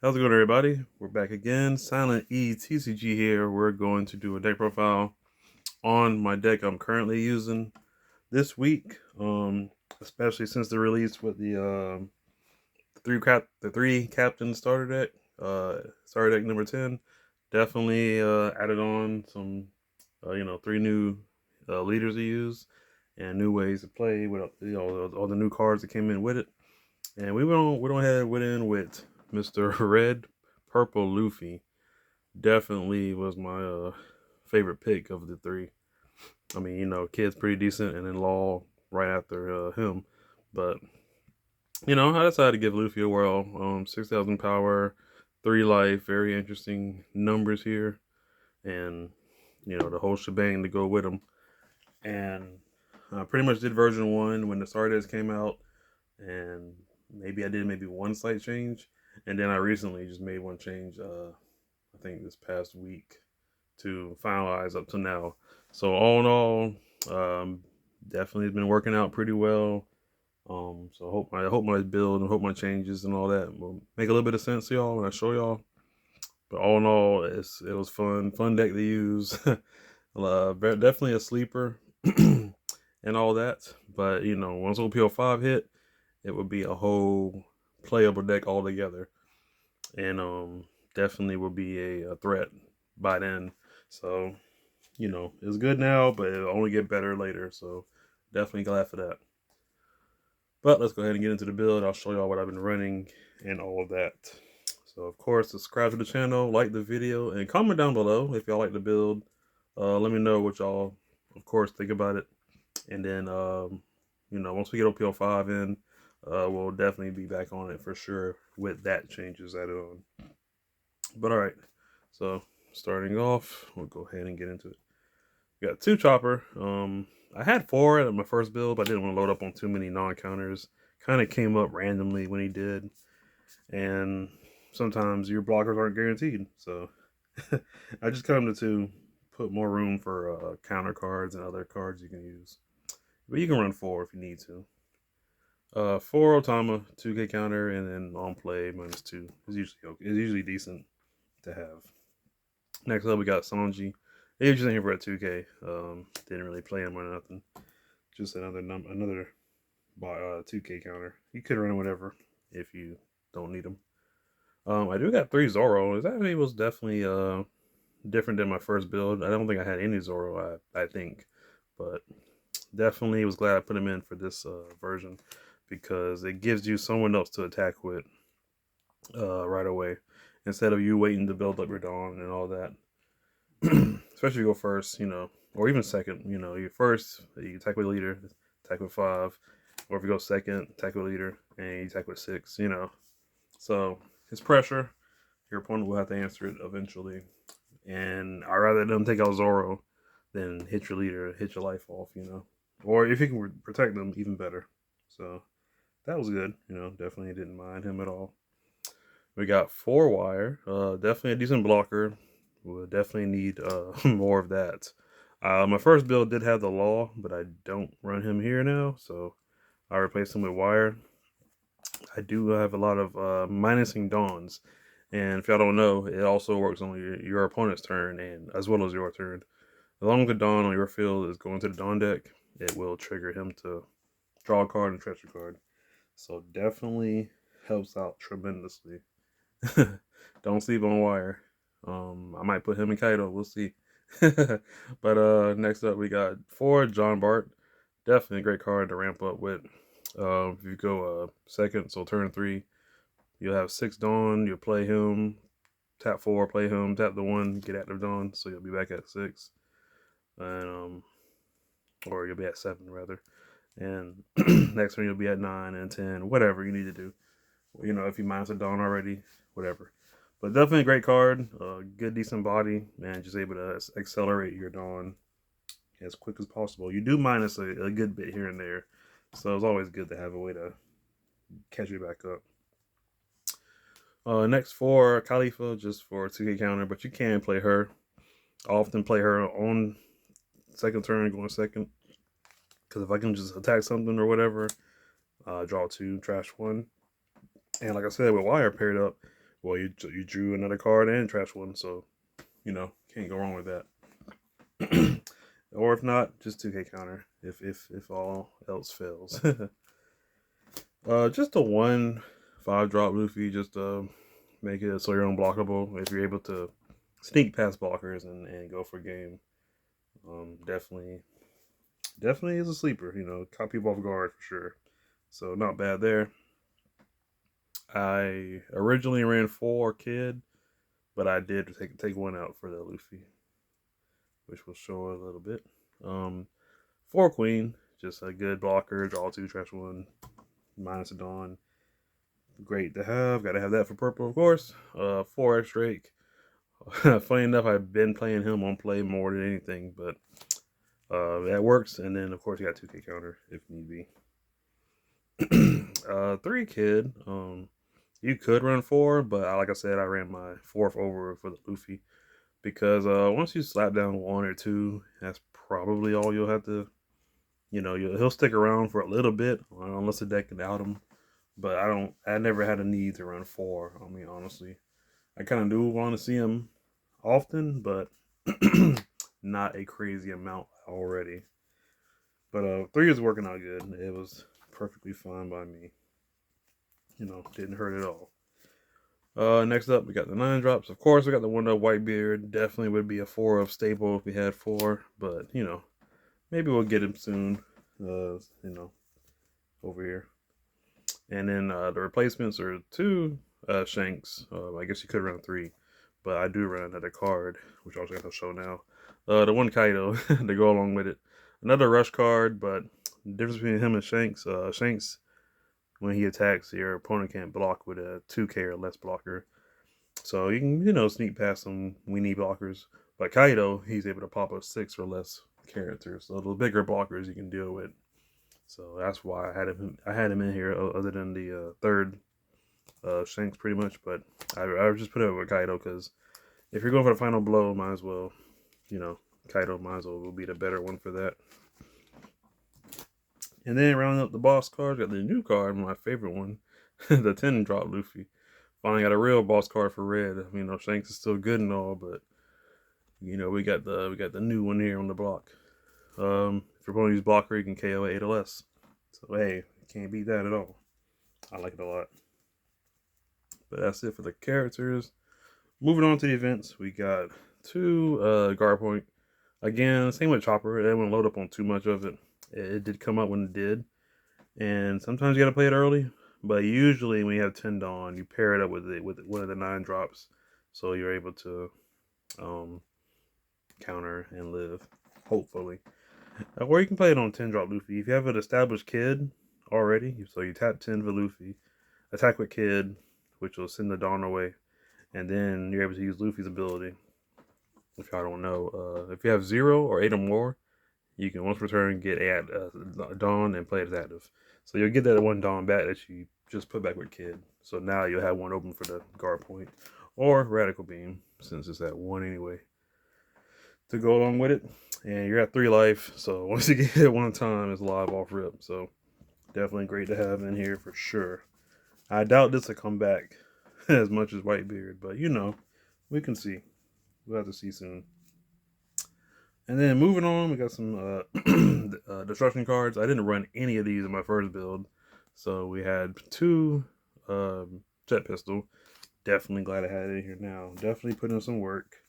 How's it going, everybody? We're back again. Silent E TCG here. We're going to do a deck profile on my deck I'm currently using this week. Especially since the release with the three captain starter deck. Starter deck number 10. Definitely added on some three new leaders to use and new ways to play with all the new cards that came in with it. And went in with Mr. Red Purple Luffy. Definitely was my favorite pick of the three. I mean, kid's pretty decent, and then Law right after him. But I decided to give Luffy a whirl. 6,000 power, 3 life, very interesting numbers here, and the whole shebang to go with him. And I pretty much did version one when the Stardust came out, and maybe I did maybe one slight change, and then I recently just made one change. I think this past week to finalize up to now. So all in all, definitely has been working out pretty well. So I hope my build and hope my changes and all that will make a little bit of sense to y'all when I show y'all. But all in all, it was fun deck to use. Definitely a sleeper and all that. But once OPO5 hit, it would be a whole playable deck altogether, and definitely will be a threat by then. So it's good now, but it'll only get better later. So definitely glad for that. But let's go ahead and get into the build. I'll show y'all what I've been running and all of that. So of course, subscribe to the channel, like the video, and comment down below if y'all like the build. Let me know what y'all, of course, think about it. And then, once we get OPO5 in, we'll definitely be back on it for sure with that changes added on. But all right, so starting off, we'll go ahead and get into it. We got 2 chopper. I had 4 at my first build, but I didn't want to load up on too many non-counters. Kind of came up randomly when he did, and sometimes your blockers aren't guaranteed. So I just cut him to 2, put more room for counter cards and other cards you can use. But you can run 4 if you need to. 4 Otama, 2K counter, and then on play -2 is usually okay. It's usually decent to have. Next up, we got Sanji. He was just in here for a 2K. Didn't really play him or nothing. Just another 2K counter. You could run whatever if you don't need him. I do got 3 Zoro. His actually was definitely different than my first build. I don't think I had any Zoro. I think, but definitely was glad I put him in for this version because it gives you someone else to attack with right away instead of you waiting to build up your Dawn and all that. Especially if you go first, or even second. You first, you attack with leader, attack with 5, or if you go second, attack with leader, and you attack with 6. So it's pressure. Your opponent will have to answer it eventually, and I'd rather them take out Zoro than hit your leader, hit your life off. Or if you can protect them, even better. So that was good. Definitely didn't mind him at all. We got 4 wire. Definitely a decent blocker. We'll definitely need more of that. My first build did have the Law, but I don't run him here now, so I replaced him with Wire. I do have a lot of minusing Dawns, and if y'all don't know, it also works on your opponent's turn and as well as your turn. As long as the Dawn on your field is going to the Dawn deck, it will trigger him to draw a card and treasure card. So definitely helps out tremendously. Don't sleep on Wire. I might put him in Kaido. We'll see. But next up we got 4 John Bart. Definitely a great card to ramp up with. If you go second, so turn 3, you'll have 6 Dawn. You'll play him. Tap 4, play him. Tap the 1, get active Dawn. So you'll be back at 6, and or you'll be at 7 rather. And next one you'll be at 9 and 10. Whatever you need to do. If you minus a Dawn already, whatever. But definitely a great card. Good, decent body, and just able to accelerate your Dawn as quick as possible. You do minus a good bit here and there, so it's always good to have a way to catch you back up. Next for Khalifa, just for a 2K counter, but you can play her. I often play her on second turn, going second, because if I can just attack something or whatever, draw 2, trash 1. And like I said, with Wire paired up, Well, you drew another card and trash one, so can't go wrong with that. Or if not, just 2K counter if all else fails. Just a 1/5 drop Luffy, just make it so you're unblockable. If you're able to sneak past blockers and go for game, definitely is a sleeper. Caught people off guard for sure. So not bad there. I originally ran 4 kid, but I did take one out for the Luffy, which will show a little bit. 4 queen, just a good blocker, draw 2, trash 1, minus a dawn. Great to have. Got to have that for purple, of course. 4x Drake. Funny enough, I've been playing him on play more than anything, but that works. And then, of course, you got 2K counter if need be. 3 kid. You could run 4, but like I said, I ran my 4th over for the Luffy because once you slap down 1 or 2, that's probably all you'll have to. He'll stick around for a little bit unless the deck can out him. But I never had a need to run 4. I mean, honestly, I kind of do want to see him often, but not a crazy amount already. But 3 is working out good. It was perfectly fine by me. Didn't hurt at all. Next up, we got the 9 drops. Of course, we got the one-up Whitebeard. Definitely would be a 4 of staple if we had 4. But, maybe we'll get him soon. Over here. And then the replacements are 2 Shanks. I guess you could run 3. But I do run another card, which I'm going to show now. The 1 Kaido to go along with it. Another rush card, but the difference between him and Shanks, Shanks, when he attacks, your opponent can't block with a 2K or less blocker. So you can, sneak past some weenie blockers. But Kaido, he's able to pop a 6 or less character. So the bigger blockers you can deal with. So that's why I had him in here, other than the 3rd Shanks pretty much. But I just put it with Kaido because if you're going for the final blow, might as well, Kaido might as well will be the better one for that. And then rounding up the boss cards, got the new card, my favorite one, the 10-drop Luffy. Finally got a real boss card for red. Shanks is still good and all, but we got the new one here on the block. If you're going to use blocker, you can KO 8 or less. So hey, can't beat that at all. I like it a lot. But that's it for the characters. Moving on to the events, we got 2 guard point. Again, same with Chopper. It didn't load up on too much of it. It did come up when it did. And sometimes you gotta play it early. But usually when you have 10 Dawn, you pair it up with one of the 9 drops. So you're able to counter and live, hopefully. Or you can play it on 10-drop Luffy. If you have an established kid already, so you tap 10 for Luffy, attack with kid, which will send the Dawn away, and then you're able to use Luffy's ability. If y'all don't know, if you have 0 or 8 or more, you can once per turn get a Dawn and play it as active. So you'll get that 1 Dawn back that you just put back with kid. So now you'll have 1 open for the guard point. Or Radical Beam, since it's at 1 anyway, to go along with it. And you're at 3 life, so once you get hit 1 time, it's live off rip. So definitely great to have in here for sure. I doubt this will come back as much as Whitebeard, but we can see. We'll have to see soon. And then moving on, we got some destruction cards. I didn't run any of these in my first build. So we had 2 jet pistol. Definitely glad I had it in here now. Definitely put in some work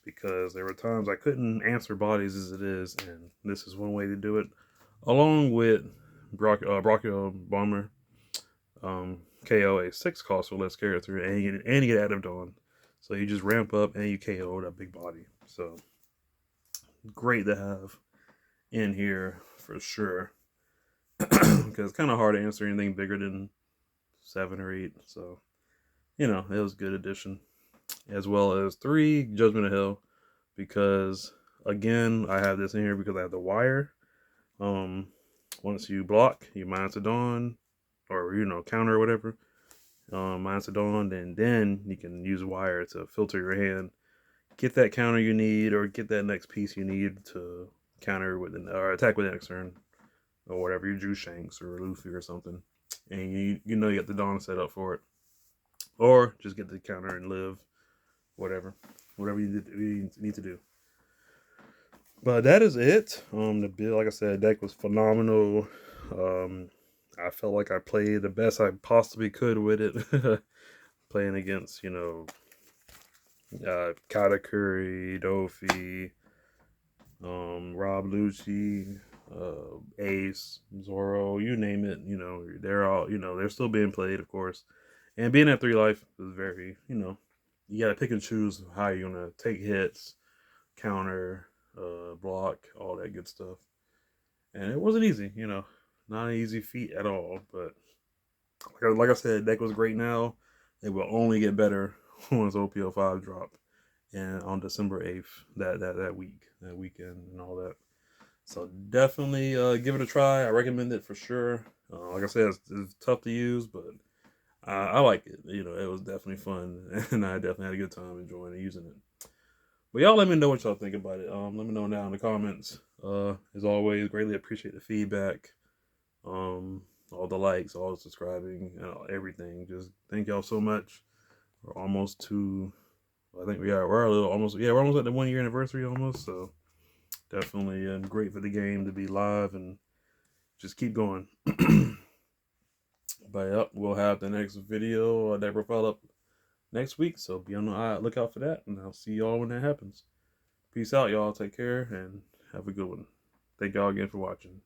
because there were times I couldn't answer bodies as it is, and this is one way to do it. Along with Brachio Bomber, KO a 6 cost or less character, and you get active Dawn. So you just ramp up and you KO that big body. So great to have in here for sure. Because it's kind of hard to answer anything bigger than 7 or 8. So, it was a good addition. As well as 3 Judgment of Hell. Because, again, I have this in here because I have the wire. Once you block, you minus a Dawn. Or, counter or whatever. Minus a Dawn. And then you can use wire to filter your hand. Get that counter you need, or get that next piece you need to counter with or attack with the next turn, or whatever. You drew Shanks or Luffy or something, and you got the Dawn set up for it. or just get the counter and live, whatever you need to do. But that is it. The build, like I said, deck was phenomenal. Um, I felt like I played the best I possibly could with it. Playing against, Katakuri, Dofi, Rob Lucci, Ace, Zoro, you name it. They're all, they're still being played, of course. And being at 3 Life is very, you got to pick and choose how you're going to take hits, counter, block, all that good stuff. And it wasn't easy, not an easy feat at all. But like I said, deck was great now. It will only get better once OPO 5 drop, and on December 8th, that weekend, and all that. So definitely give it a try. I recommend it for sure. Like I said, it's tough to use, but I like it. It was definitely fun, and I definitely had a good time enjoying it, using it. But y'all let me know what y'all think about it. Let me know down in the comments. As always, greatly appreciate the feedback. All the likes, all the subscribing, everything. Just thank y'all so much. We're almost to, I think we're a little almost, yeah, we're almost at the 1 year anniversary almost. So definitely great for the game to be live and just keep going. But yep, we'll have the next video that profile up next week. So be on the lookout for that, and I'll see y'all when that happens. Peace out, y'all. Take care and have a good one. Thank y'all again for watching.